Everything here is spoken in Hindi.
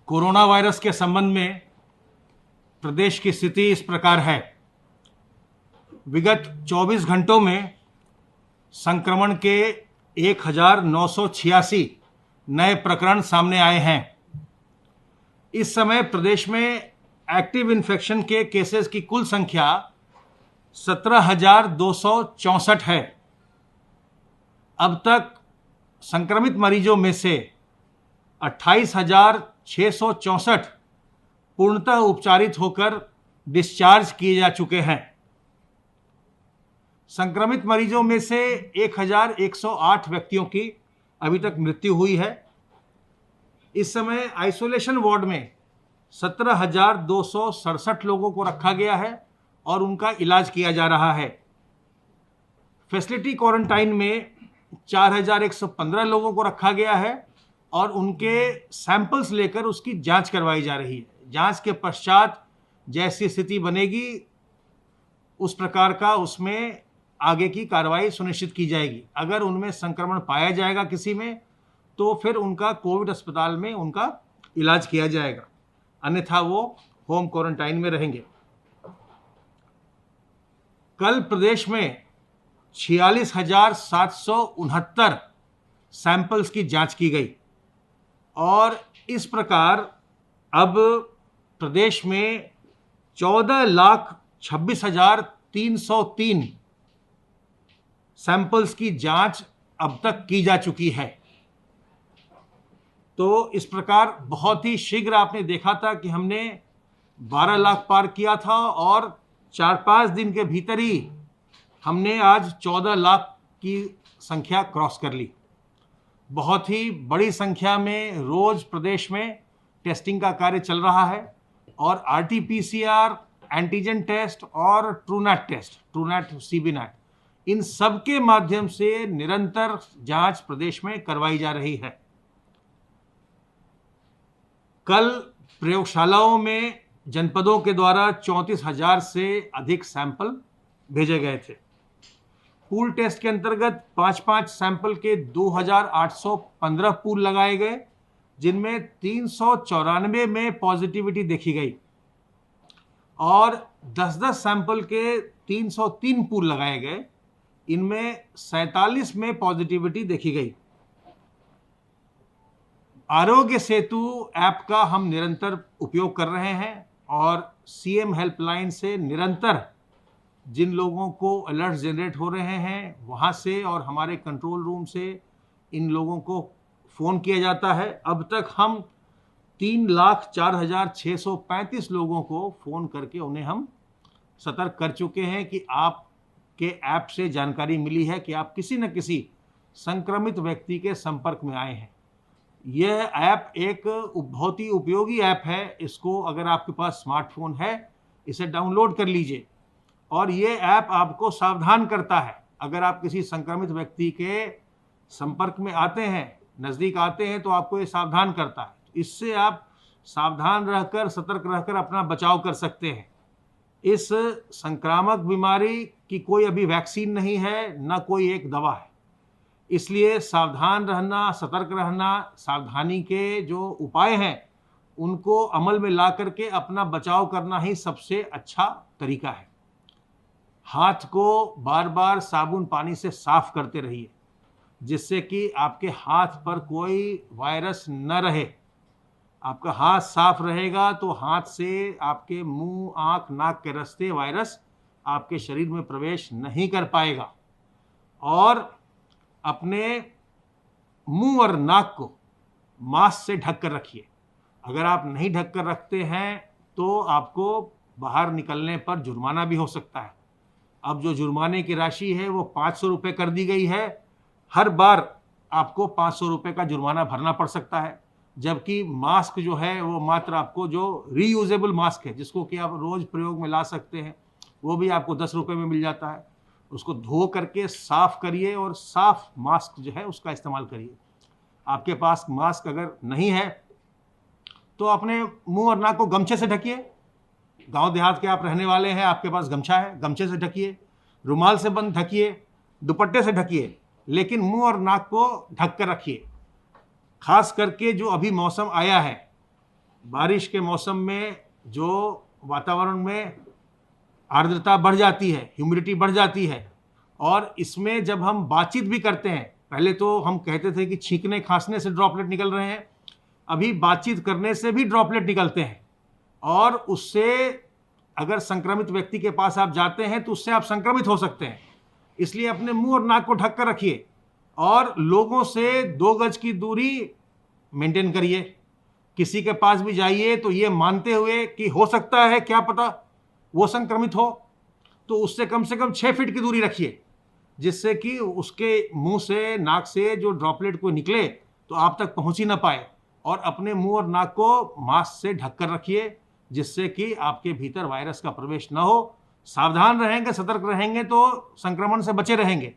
कोरोना वायरस के संबंध में प्रदेश की स्थिति इस प्रकार है। विगत 24 घंटों में संक्रमण के 1986 नए प्रकरण सामने आए हैं। इस समय प्रदेश में एक्टिव इन्फेक्शन के केसेस की कुल संख्या 17,264 है। अब तक संक्रमित मरीजों में से 28,664 पूर्णतः उपचारित होकर डिस्चार्ज किए जा चुके हैं। संक्रमित मरीजों में से 1,108 व्यक्तियों की अभी तक मृत्यु हुई है। इस समय आइसोलेशन वार्ड में 17,267 लोगों को रखा गया है और उनका इलाज किया जा रहा है। फैसिलिटी क्वारंटाइन में 4,115 लोगों को रखा गया है और उनके सैंपल्स लेकर उसकी जांच करवाई जा रही है। जांच के पश्चात जैसी स्थिति बनेगी उस प्रकार का उसमें आगे की कार्रवाई सुनिश्चित की जाएगी। अगर उनमें संक्रमण पाया जाएगा किसी में तो फिर उनका कोविड अस्पताल में उनका इलाज किया जाएगा, अन्यथा वो होम क्वारंटाइन में रहेंगे। कल प्रदेश में 46,769 सैंपल्स की जांच की गई और इस प्रकार अब प्रदेश में 14,26,303 सैंपल्स की जांच अब तक की जा चुकी है। तो इस प्रकार बहुत ही शीघ्र आपने देखा था कि हमने 12 लाख पार किया था और 4-5 दिन के भीतर ही हमने आज 14 लाख की संख्या क्रॉस कर ली। बहुत ही बड़ी संख्या में रोज प्रदेश में टेस्टिंग का कार्य चल रहा है और RT-PCR, एंटीजन टेस्ट और ट्रूनैट टेस्ट, ट्रूनैट CBNAT, इन सब के माध्यम से निरंतर जांच प्रदेश में करवाई जा रही है। कल प्रयोगशालाओं में जनपदों के द्वारा 34,000 से अधिक सैंपल भेजे गए थे। पूल टेस्ट के अंतर्गत 5-5 सैंपल के 2,815 पूल लगाए गए, जिनमें 394 में पॉजिटिविटी देखी गई और 10-10 सैंपल के 303 पूल लगाए गए, इनमें 47 में पॉजिटिविटी देखी गई। आरोग्य सेतु ऐप का हम निरंतर उपयोग कर रहे हैं और CM हेल्पलाइन से निरंतर जिन लोगों को अलर्ट जनरेट हो रहे हैं वहाँ से और हमारे कंट्रोल रूम से इन लोगों को फ़ोन किया जाता है। अब तक हम 3,04,635 लोगों को फ़ोन करके उन्हें हम सतर्क कर चुके हैं कि आपके ऐप से जानकारी मिली है कि आप किसी न किसी संक्रमित व्यक्ति के संपर्क में आए हैं। यह ऐप एक बहुत ही उपयोगी ऐप है। इसको अगर आपके पास स्मार्टफोन है इसे डाउनलोड कर लीजिए और ये ऐप आपको सावधान करता है। अगर आप किसी संक्रमित व्यक्ति के संपर्क में आते हैं, नज़दीक आते हैं, तो आपको ये सावधान करता है। इससे आप सावधान रहकर, सतर्क रहकर अपना बचाव कर सकते हैं। इस संक्रामक बीमारी की कोई अभी वैक्सीन नहीं है, ना कोई एक दवा है। इसलिए सावधान रहना, सतर्क रहना, सावधानी के जो उपाय हैं उनको अमल में ला करके अपना बचाव करना ही सबसे अच्छा तरीका है। हाथ को बार बार साबुन पानी से साफ करते रहिए, जिससे कि आपके हाथ पर कोई वायरस न रहे। आपका हाथ साफ रहेगा तो हाथ से आपके मुंह, आँख, नाक के रास्ते वायरस आपके शरीर में प्रवेश नहीं कर पाएगा। और अपने मुंह और नाक को मास्क से ढक कर रखिए। अगर आप नहीं ढक कर रखते हैं तो आपको बाहर निकलने पर जुर्माना भी हो सकता है। अब जो जुर्माने की राशि है वो 500 रुपये कर दी गई है। हर बार आपको 500 रुपये का जुर्माना भरना पड़ सकता है, जबकि मास्क जो है वो मात्र आपको जो रीयूजेबल मास्क है, जिसको कि आप रोज़ प्रयोग में ला सकते हैं, वो भी आपको 10 रुपये में मिल जाता है। उसको धो करके साफ़ करिए और साफ़ मास्क जो है उसका इस्तेमाल करिए। आपके पास मास्क अगर नहीं है तो अपने मुंह और नाक को गमछे से ढकिए। गांव देहात के आप रहने वाले हैं, आपके पास गमछा है, गमछे से ढकिए, रुमाल से बंद ढकिए, दुपट्टे से ढकिए, लेकिन मुंह और नाक को ढक कर रखिए। खास करके जो अभी मौसम आया है बारिश के मौसम में जो वातावरण में आर्द्रता बढ़ जाती है, ह्यूमिडिटी बढ़ जाती है, और इसमें जब हम बातचीत भी करते हैं, पहले तो हम कहते थे कि छींकने खांसने से ड्रॉपलेट निकल रहे हैं, अभी बातचीत करने से भी ड्रॉपलेट निकलते हैं, और उससे अगर संक्रमित व्यक्ति के पास आप जाते हैं तो उससे आप संक्रमित हो सकते हैं। इसलिए अपने मुंह और नाक को ढक कर रखिए और लोगों से 2 गज की दूरी मेंटेन करिए। किसी के पास भी जाइए तो ये मानते हुए कि हो सकता है, क्या पता वो संक्रमित हो, तो उससे कम से कम 6 फीट की दूरी रखिए, जिससे कि उसके मुंह से, नाक से जो ड्रॉपलेट को निकले तो आप तक पहुंच ही ना पाए। और अपने मुंह और नाक को मास्क से ढक कर रखिए, जिससे कि आपके भीतर वायरस का प्रवेश ना हो। सावधान रहेंगे, सतर्क रहेंगे तो संक्रमण से बचे रहेंगे।